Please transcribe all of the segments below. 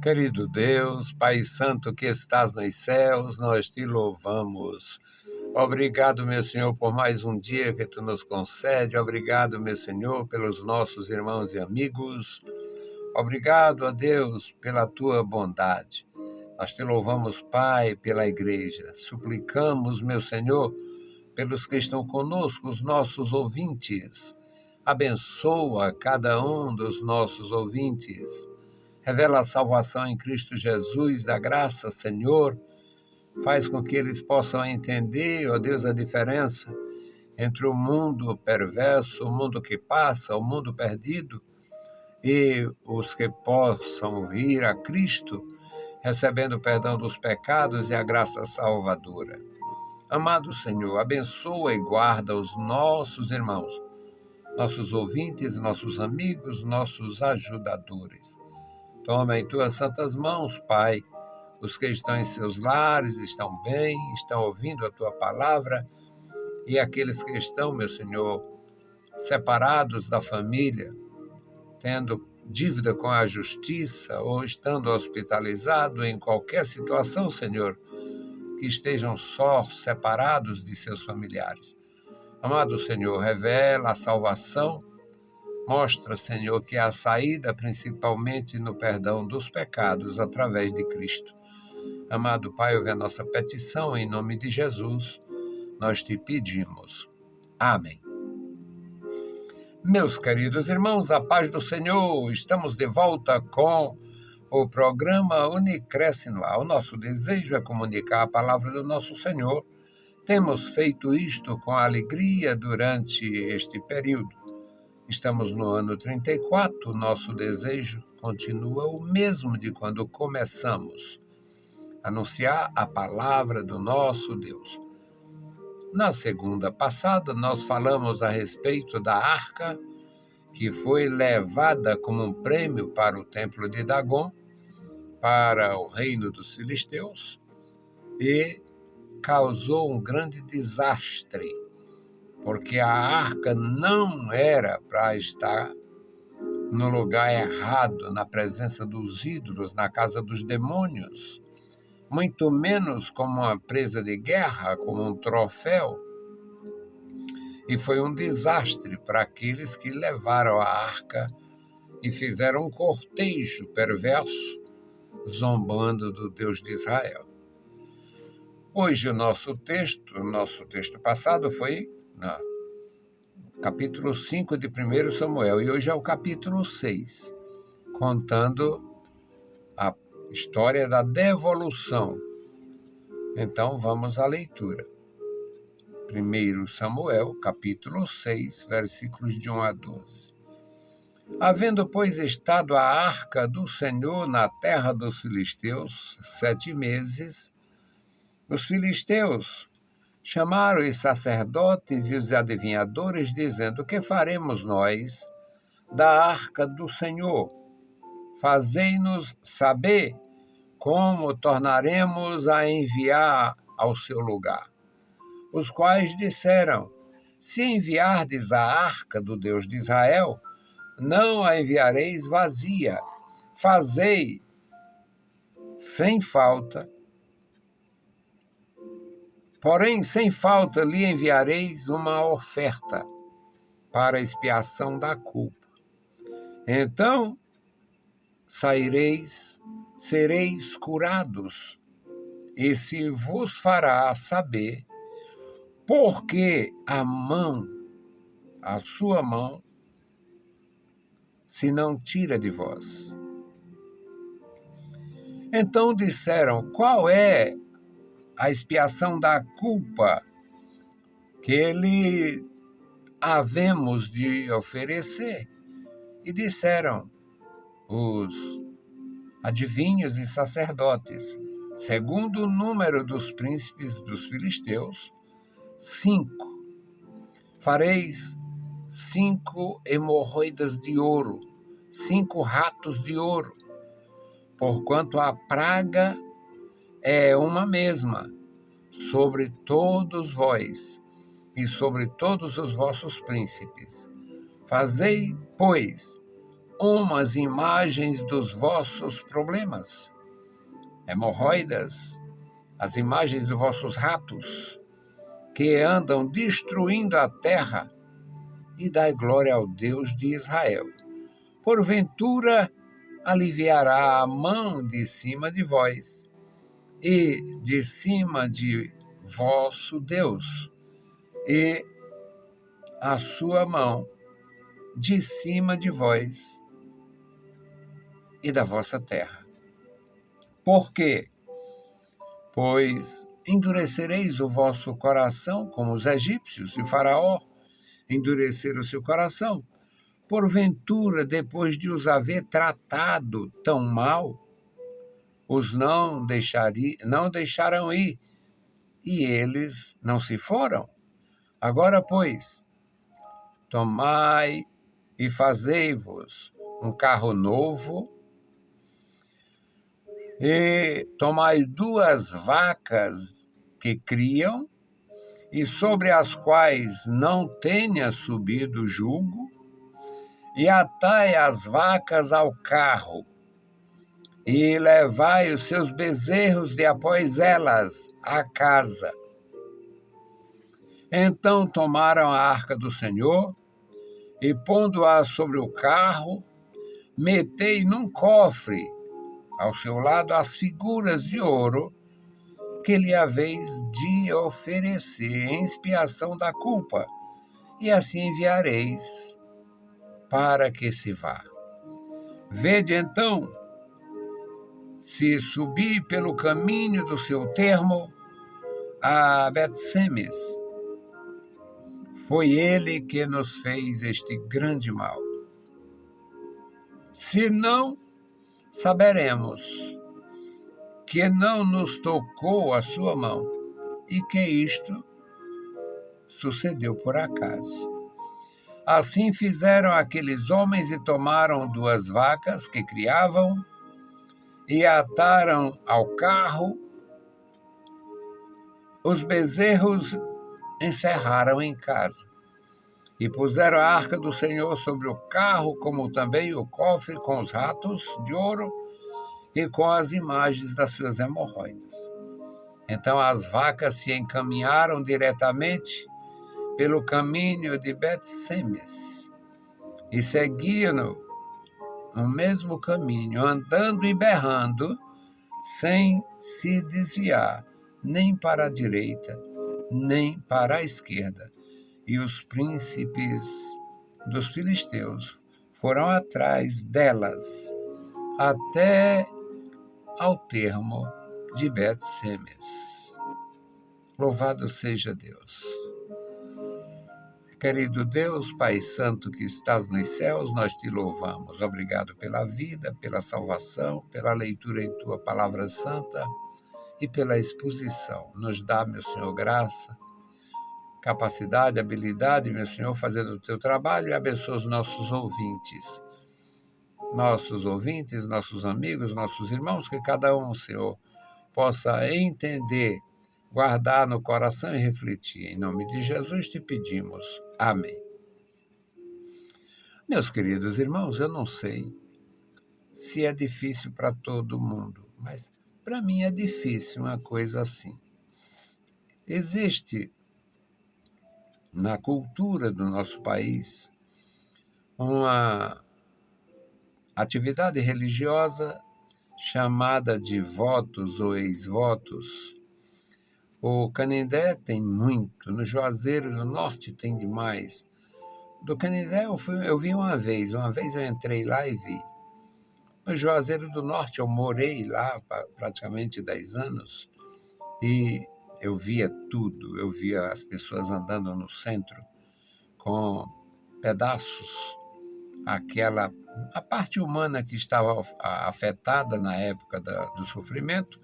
Querido Deus, Pai Santo que estás nos céus, nós te louvamos. Obrigado, meu Senhor, por mais um dia que tu nos concede. Obrigado, meu Senhor, pelos nossos irmãos e amigos. Obrigado, a Deus, pela tua bondade. Nós te louvamos, Pai, pela igreja. Suplicamos, meu Senhor, pelos que estão conosco, os nossos ouvintes. Abençoa cada um dos nossos ouvintes. Revela a salvação em Cristo Jesus, da graça, Senhor. Faz com que eles possam entender, ó Deus, a diferença entre o mundo perverso, o mundo que passa, o mundo perdido, e os que possam vir a Cristo, recebendo o perdão dos pecados e a graça salvadora. Amado Senhor, abençoa e guarda os nossos irmãos, nossos ouvintes, nossos amigos, nossos ajudadores. Toma em tuas santas mãos, Pai, os que estão em seus lares, estão bem, estão ouvindo a tua palavra, e aqueles que estão, meu Senhor, separados da família, tendo dívida com a justiça ou estando hospitalizado em qualquer situação, Senhor, que estejam só, separados de seus familiares. Amado Senhor, revela a salvação. Mostra, Senhor, que há a saída principalmente no perdão dos pecados através de Cristo. Amado Pai, ouve a nossa petição em nome de Jesus, nós te pedimos. Amém. Meus queridos irmãos, a paz do Senhor, estamos de volta com o programa Unicresce no Ar. O nosso desejo é comunicar a palavra do nosso Senhor. Temos feito isto com alegria durante este período. Estamos no ano 34, nosso desejo continua o mesmo de quando começamos a anunciar a palavra do nosso Deus. Na segunda passada, nós falamos a respeito da arca, que foi levada como um prêmio para o templo de Dagon, para o reino dos filisteus, e causou um grande desastre, porque a arca não era para estar no lugar errado, na presença dos ídolos, na casa dos demônios, muito menos como uma presa de guerra, como um troféu. E foi um desastre para aqueles que levaram a arca e fizeram um cortejo perverso, zombando do Deus de Israel. Hoje o nosso texto passado foi capítulo 5 de 1 Samuel, e hoje é o capítulo 6, contando a história da devolução. Então vamos à leitura. 1 Samuel, capítulo 6, versículos de 1 a 12. Havendo, pois, estado a arca do Senhor na terra dos filisteus 7 meses, os filisteus chamaram os sacerdotes e os adivinhadores, dizendo: que faremos nós da arca do Senhor? Fazei-nos saber como tornaremos a enviar ao seu lugar. Os quais disseram: se enviardes a arca do Deus de Israel, não a enviareis vazia. Fazei sem falta. Porém, sem falta lhe enviareis uma oferta para a expiação da culpa. Então saireis, sereis curados, e se vos fará saber, porque a sua mão, se não tira de vós. Então disseram: qual é a expiação da culpa que lhe havemos de oferecer? E disseram os adivinhos e sacerdotes: segundo o número dos príncipes dos filisteus, 5. Fareis 5 hemorroidas de ouro, 5 ratos de ouro, porquanto a praga é uma mesma sobre todos vós e sobre todos os vossos príncipes. Fazei, pois, umas imagens dos vossos problemas, hemorroidas, as imagens dos vossos ratos, que andam destruindo a terra, e dai glória ao Deus de Israel. Porventura, aliviará a mão de cima de vós, e de cima de vosso Deus, e a sua mão de cima de vós e da vossa terra. Por quê? Pois endurecereis o vosso coração como os egípcios, e Faraó endurecer o seu coração. Porventura, depois de os haver tratado tão mal, os não deixarão ir, e eles não se foram. Agora, pois, tomai e fazei-vos um carro novo, e tomai 2 vacas que criam, e sobre as quais não tenha subido jugo, e atai as vacas ao carro, e levai os seus bezerros de após elas à casa. Então tomaram a arca do Senhor, e pondo-a sobre o carro, metei num cofre ao seu lado as figuras de ouro que lhe haveis de oferecer em expiação da culpa, e assim enviareis para que se vá. Vede então, se subir pelo caminho do seu termo a Bet-Semes. Foi ele que nos fez este grande mal. Se não, saberemos que não nos tocou a sua mão, e que isto sucedeu por acaso. Assim fizeram aqueles homens, e tomaram 2 vacas que criavam, e ataram ao carro. Os bezerros encerraram em casa, e puseram a arca do Senhor sobre o carro, como também o cofre com os ratos de ouro e com as imagens das suas hemorroidas. Então as vacas se encaminharam diretamente pelo caminho de Bet-Semes, e seguiram o mesmo caminho, andando e berrando, sem se desviar, nem para a direita, nem para a esquerda. E os príncipes dos filisteus foram atrás delas, até ao termo de Bet-Semes. Louvado seja Deus. Querido Deus, Pai Santo que estás nos céus, nós te louvamos. Obrigado pela vida, pela salvação, pela leitura em tua palavra santa e pela exposição. Nos dá, meu Senhor, graça, capacidade, habilidade, meu Senhor, fazendo o teu trabalho, e abençoa os nossos ouvintes, nossos amigos, nossos irmãos, que cada um, Senhor, possa entender, guardar no coração e refletir. Em nome de Jesus te pedimos. Amém. Meus queridos irmãos, eu não sei se é difícil para todo mundo, mas para mim é difícil uma coisa assim. Existe na cultura do nosso país uma atividade religiosa chamada de votos ou ex-votos. O Canindé tem muito, no Juazeiro do Norte tem demais. Do Canindé eu vi uma vez eu entrei lá e vi. No Juazeiro do Norte eu morei lá praticamente 10 anos, e eu via tudo, eu via as pessoas andando no centro com pedaços, a parte humana que estava afetada na época do sofrimento,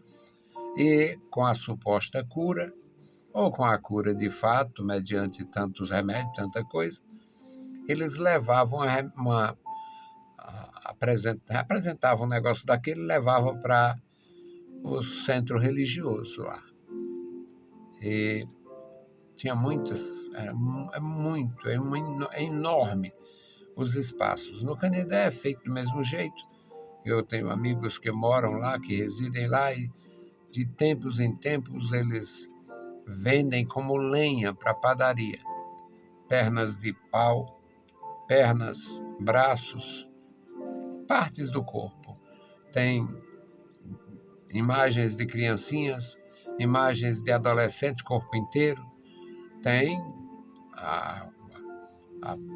e com a suposta cura, ou com a cura de fato, mediante tantos remédios, tanta coisa, eles levavam apresentavam um negócio daquele e levavam para o centro religioso lá. E tinha muitas, é enorme os espaços. No Canindé é feito do mesmo jeito. Eu tenho amigos que moram lá, que residem lá, e de tempos em tempos eles vendem como lenha para padaria. Pernas de pau, pernas, braços, partes do corpo. Tem imagens de criancinhas, imagens de adolescente, corpo inteiro. Tem a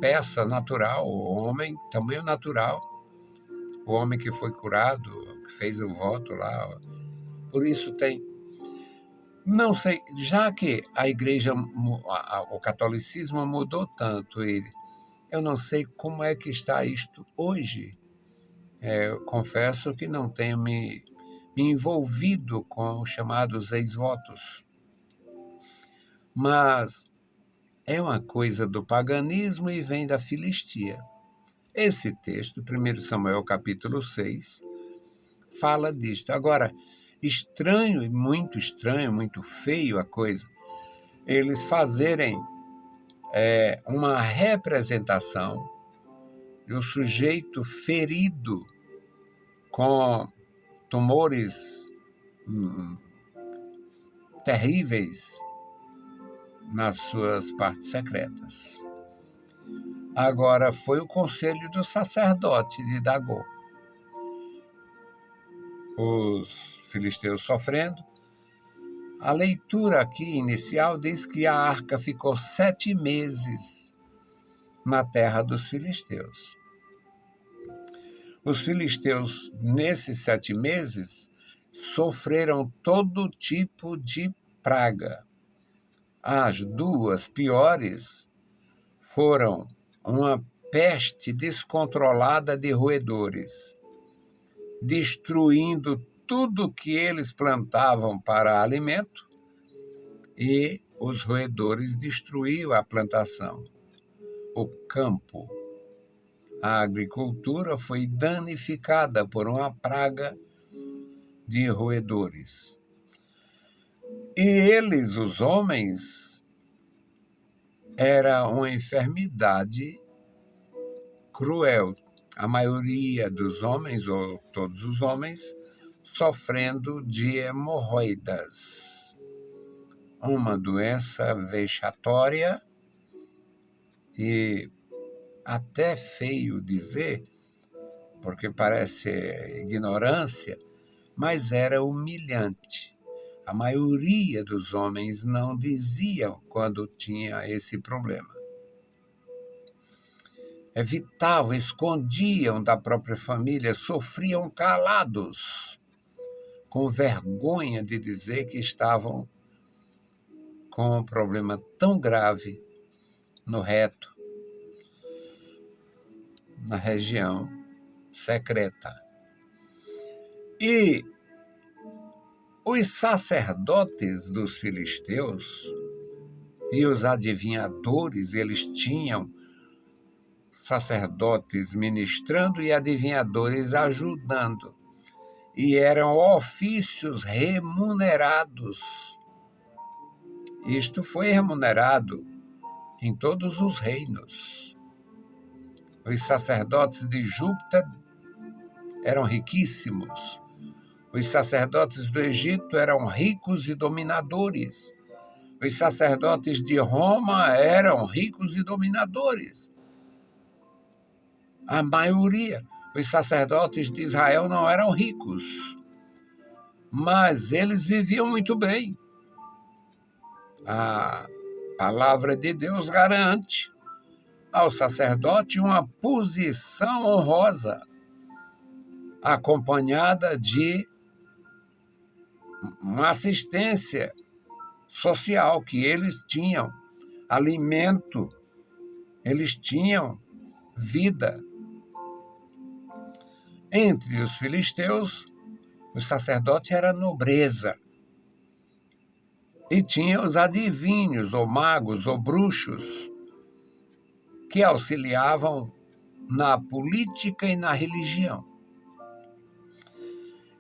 peça natural, o homem, tamanho natural, o homem que foi curado, que fez o voto lá. Por isso tem. Não sei, já que a igreja, o catolicismo mudou tanto, eu não sei como é que está isto hoje. Eu confesso que não tenho me envolvido com os chamados ex-votos. Mas é uma coisa do paganismo e vem da Filistia. Esse texto, 1 Samuel capítulo 6, fala disto. Agora, estranho, muito feio a coisa, eles fazerem uma representação de um sujeito ferido com tumores terríveis nas suas partes secretas. Agora, foi o conselho do sacerdote de Dagom. Os filisteus sofrendo. A leitura aqui inicial diz que a arca ficou 7 meses na terra dos filisteus. Os filisteus, nesses 7 meses, sofreram todo tipo de praga. As 2 piores foram uma peste descontrolada de roedores, destruindo tudo que eles plantavam para alimento, e os roedores destruíam a plantação, o campo. A agricultura foi danificada por uma praga de roedores. E eles, os homens, era uma enfermidade cruel. A maioria dos homens, ou todos os homens, sofrendo de hemorroidas, uma doença vexatória e até feio dizer, porque parece ignorância, mas era humilhante. A maioria dos homens não diziam quando tinha esse problema. Evitavam, escondiam da própria família, sofriam calados, com vergonha de dizer que estavam com um problema tão grave no reto, na região secreta. E os sacerdotes dos filisteus e os adivinhadores, eles tinham sacerdotes ministrando e adivinhadores ajudando. E eram ofícios remunerados. Isto foi remunerado em todos os reinos. Os sacerdotes de Júpiter eram riquíssimos. Os sacerdotes do Egito eram ricos e dominadores. Os sacerdotes de Roma eram ricos e dominadores. A maioria, os sacerdotes de Israel não eram ricos, mas eles viviam muito bem. A palavra de Deus garante ao sacerdote uma posição honrosa, acompanhada de uma assistência social que eles tinham, alimento, eles tinham vida. Entre os filisteus, os sacerdotes era nobreza. E tinha os adivinhos, ou magos, ou bruxos, que auxiliavam na política e na religião.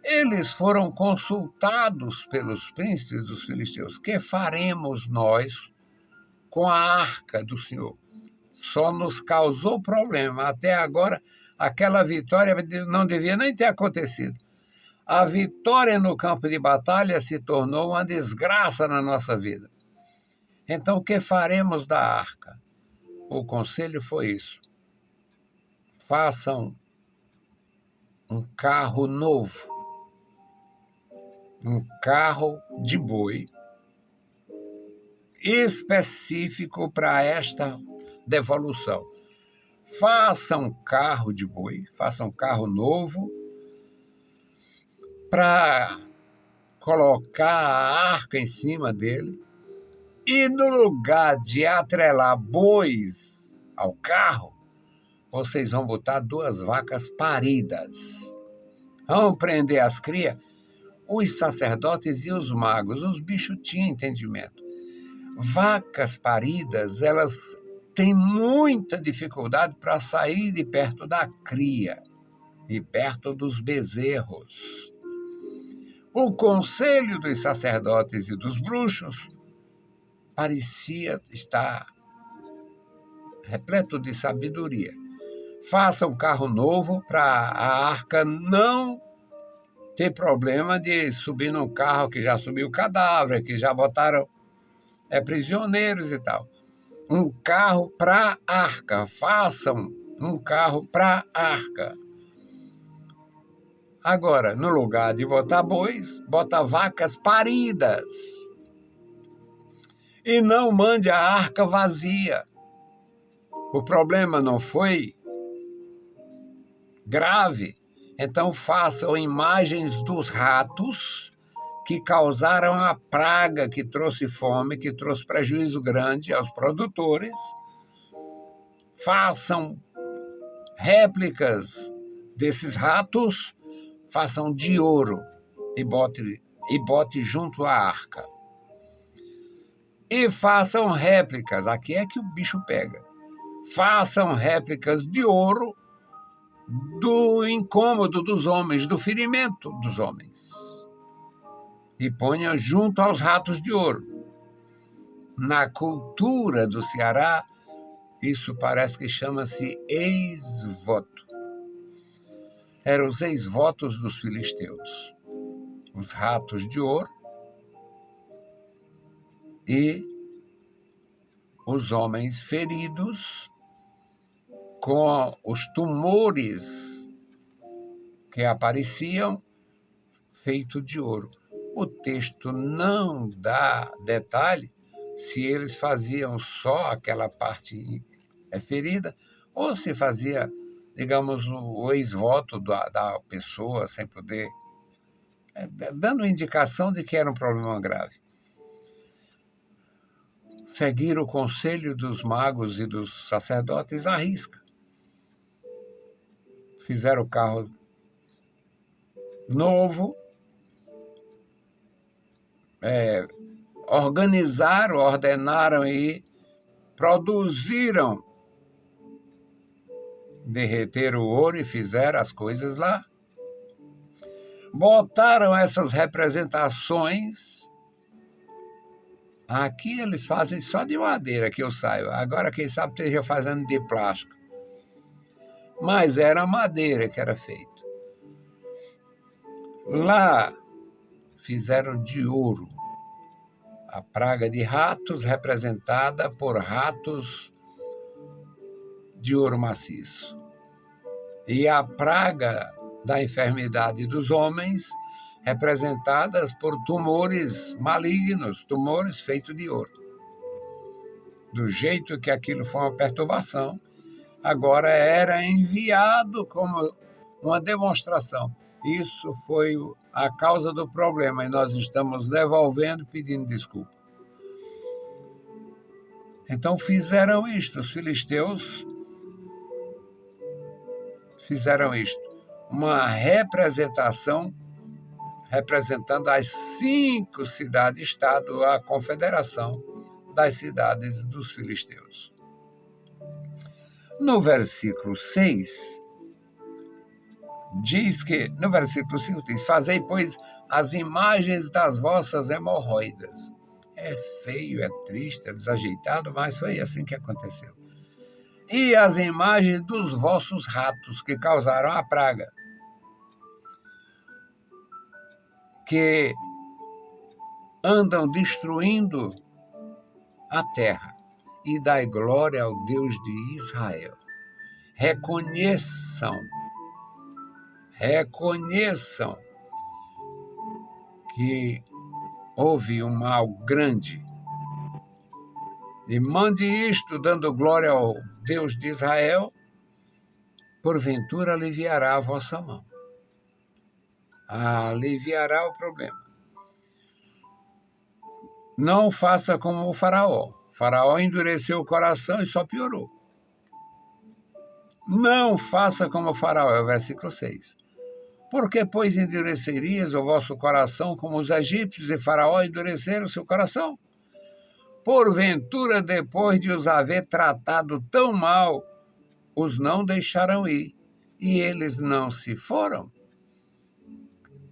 Eles foram consultados pelos príncipes dos filisteus. Que faremos nós com a arca do Senhor? só nos causou problema. Até agora, aquela vitória não devia nem ter acontecido. A vitória no campo de batalha se tornou uma desgraça na nossa vida. Então, o que faremos da arca? O conselho foi isso. Façam um carro novo, um carro de boi, específico para esta devolução. Façam um carro de boi, façam um carro novo, para colocar a arca em cima dele, e no lugar de atrelar bois ao carro, vocês vão botar 2 vacas paridas. Vão prender as crias. Os sacerdotes e os magos, os bichos tinham entendimento. Vacas paridas, elas têm muita dificuldade para sair de perto da cria e perto dos bezerros. O conselho dos sacerdotes e dos bruxos parecia estar repleto de sabedoria. Faça um carro novo para a arca não ter problema de subir num carro que já subiu cadáver, que já botaram prisioneiros e tal. Um carro para a arca. Façam um carro para a arca. Agora, no lugar de botar bois, bota vacas paridas. E não mande a arca vazia. O problema não foi grave. Então façam imagens dos ratos que causaram a praga, que trouxe fome, que trouxe prejuízo grande aos produtores. Façam réplicas desses ratos, façam de ouro e bote junto à arca. E façam réplicas, aqui é que o bicho pega. Façam réplicas de ouro do incômodo dos homens, do ferimento dos homens. E ponham junto aos ratos de ouro. Na cultura do Ceará, isso parece que chama-se ex-voto. Eram os ex-votos dos filisteus. Os ratos de ouro e os homens feridos com os tumores que apareciam feito de ouro. O texto não dá detalhe se eles faziam só aquela parte ferida ou se fazia, digamos, o ex-voto da pessoa sem poder, dando indicação de que era um problema grave. Seguir o conselho dos magos e dos sacerdotes à risca. Fizeram o carro novo, organizaram, ordenaram e produziram, derreteram o ouro e fizeram as coisas lá. Botaram essas representações. Aqui eles fazem só de madeira, que eu saiba. Agora, quem sabe, esteja fazendo de plástico. Mas era madeira que era feito. Lá fizeram de ouro a praga de ratos, representada por ratos de ouro maciço. E a praga da enfermidade dos homens, representadas por tumores malignos, tumores feitos de ouro. Do jeito que aquilo foi uma perturbação, agora era enviado como uma demonstração. Isso foi a causa do problema e nós estamos devolvendo, pedindo desculpa. Então fizeram isto, os filisteus fizeram isto, uma representação representando as 5 cidades-estado, a confederação das cidades dos filisteus. No versículo 6, diz que, no versículo 5 diz, fazei, pois, as imagens das vossas hemorroidas. É feio, é triste, é desajeitado, mas foi assim que aconteceu. e as imagens dos vossos ratos que causaram a praga, que andam destruindo a terra, e dai glória ao Deus de Israel. Reconheçam que houve um mal grande, e mande isto dando glória ao Deus de Israel, porventura aliviará a vossa mão. Aliviará o problema. Não faça como o faraó. O faraó endureceu o coração e só piorou. Não faça como o faraó, é o versículo 6. Porque, pois, endurecerias o vosso coração como os egípcios e faraó endureceram o seu coração? Porventura, depois de os haver tratado tão mal, os não deixaram ir, e eles não se foram?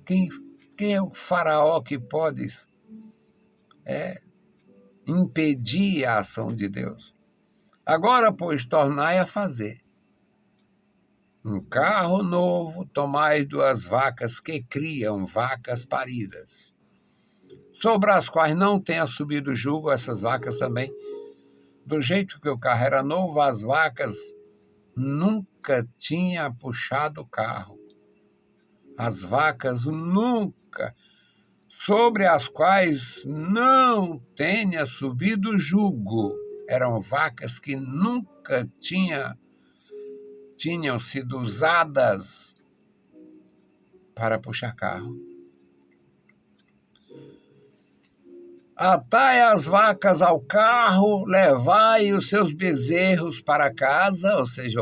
Quem é o faraó que pode impedir a ação de Deus? Agora, pois, tornai a fazer um carro novo, tomai 2 vacas que criam, vacas paridas, sobre as quais não tenha subido jugo. Essas vacas também, do jeito que o carro era novo, as vacas nunca tinham puxado o carro. As vacas nunca, sobre as quais não tenha subido jugo. Eram vacas que nunca tinham sido usadas para puxar carro. Atai as vacas ao carro, levai os seus bezerros para casa, ou seja,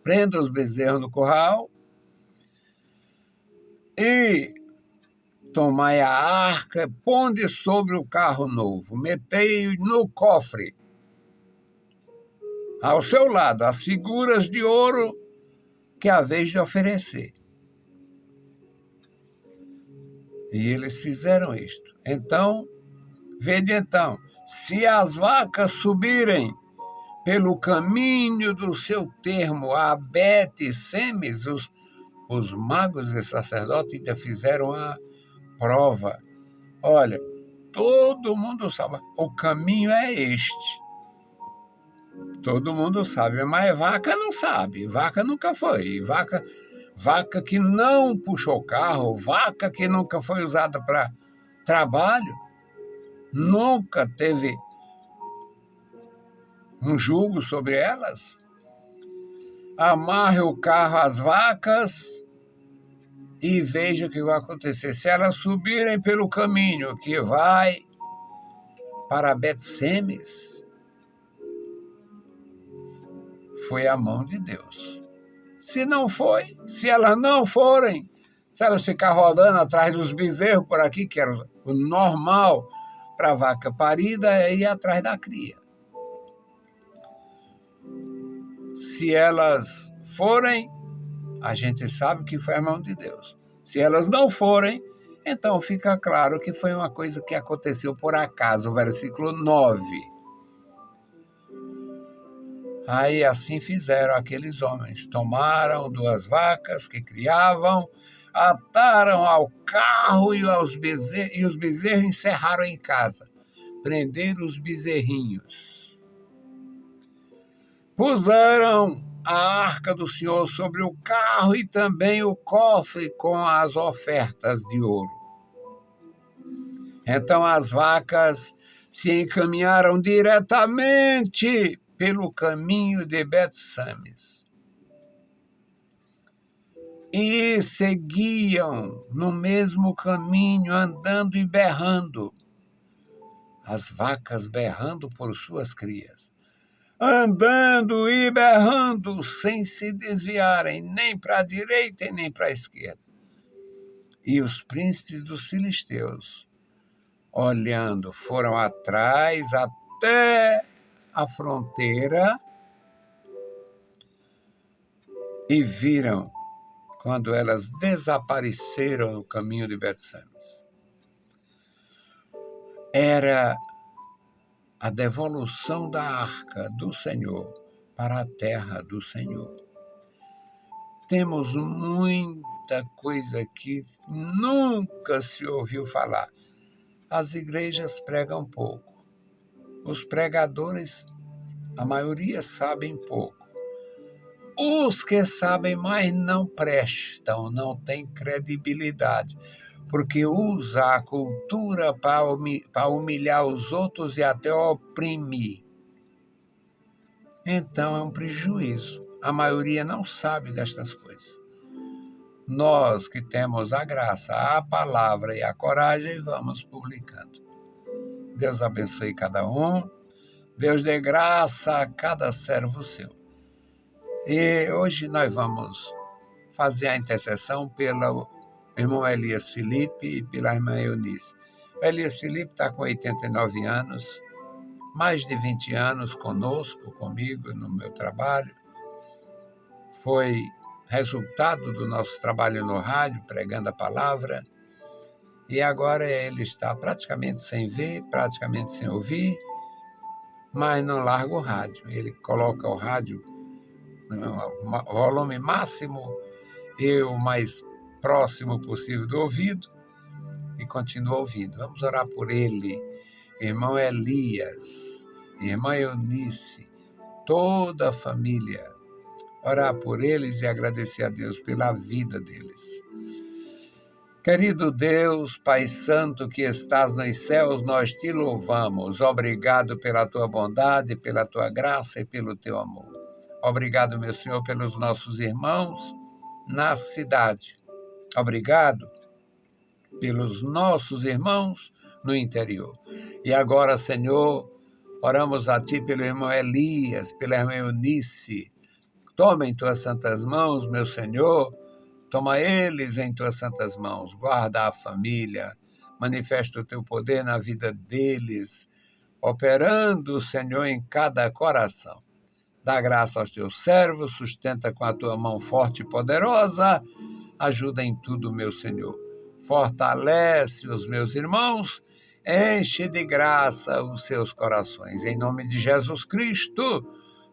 prenda os bezerros no curral, e tomai a arca, ponde sobre o carro novo, metei no cofre, ao seu lado, as figuras de ouro que haveis de oferecer. E eles fizeram isto. Então, vede então, se as vacas subirem pelo caminho do seu termo a Bet-Semes, os magos e sacerdotes ainda fizeram a prova. Olha, todo mundo sabe, o caminho é este. Todo mundo sabe, mas vaca não sabe, vaca nunca foi. Vaca que não puxou carro, vaca que nunca foi usada para trabalho, nunca teve um jugo sobre elas. Amarre o carro às vacas e veja o que vai acontecer. Se elas subirem pelo caminho que vai para Bet-Semes, foi a mão de Deus. Se não foi, se elas não forem, se elas ficarem rodando atrás dos bezerros por aqui, que era o normal para a vaca parida, é ir atrás da cria. Se elas forem, a gente sabe que foi a mão de Deus. Se elas não forem, então fica claro que foi uma coisa que aconteceu por acaso, versículo 9. Aí assim fizeram aqueles homens, tomaram 2 vacas que criavam, ataram ao carro e os bezerros encerraram em casa, prenderam os bezerrinhos. Puseram a arca do Senhor sobre o carro e também o cofre com as ofertas de ouro. Então as vacas se encaminharam diretamente pelo caminho de Bet-Semes e seguiam no mesmo caminho, andando e berrando, as vacas berrando por suas crias, andando e berrando sem se desviarem nem para a direita e nem para a esquerda. E os príncipes dos filisteus, olhando, foram atrás até a fronteira e viram quando elas desapareceram no caminho de Bet-Semes. Era a devolução da arca do Senhor para a terra do Senhor. Temos muita coisa que nunca se ouviu falar. As igrejas pregam pouco. Os pregadores, a maioria, sabem pouco. Os que sabem mais não prestam, não têm credibilidade, porque usa a cultura para humilhar os outros e até oprimir. Então é um prejuízo. A maioria não sabe destas coisas. Nós que temos a graça, a palavra e a coragem, vamos publicando. Deus abençoe cada um. Deus dê graça a cada servo seu. E hoje nós vamos fazer a intercessão pelo irmão Elias Felipe e pela irmã Eunice. O Elias Felipe está com 89 anos, mais de 20 anos conosco, comigo, no meu trabalho. Foi resultado do nosso trabalho no rádio, pregando a palavra. E agora ele está praticamente sem ver, praticamente sem ouvir, mas não larga o rádio. Ele coloca o rádio no volume máximo e o mais próximo possível do ouvido e continua ouvindo. Vamos orar por ele, irmão Elias, irmã Eunice, toda a família. Orar por eles e agradecer a Deus pela vida deles. Querido Deus, Pai Santo que estás nos céus, nós te louvamos. Obrigado pela tua bondade, pela tua graça e pelo teu amor. Obrigado, meu Senhor, pelos nossos irmãos na cidade. Obrigado pelos nossos irmãos no interior. E agora, Senhor, oramos a Ti pelo irmão Elias, pela irmã Eunice. Toma em Tuas santas mãos, meu Senhor, toma eles em Tuas santas mãos. Guarda a família, manifesta o Teu poder na vida deles, operando, Senhor, em cada coração. Dá graça aos Teus servos, sustenta com a Tua mão forte e poderosa, ajuda em tudo, meu Senhor. Fortalece os meus irmãos, enche de graça os seus corações. Em nome de Jesus Cristo,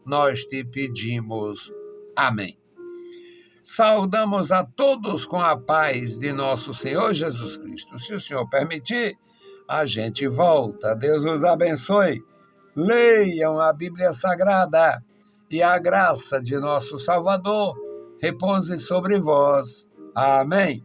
nós te pedimos. Amém. Saudamos a todos com a paz de nosso Senhor Jesus Cristo. Se o Senhor permitir, a gente volta. Deus os abençoe. Leiam a Bíblia Sagrada e a graça de nosso Salvador repouse sobre vós. Amém.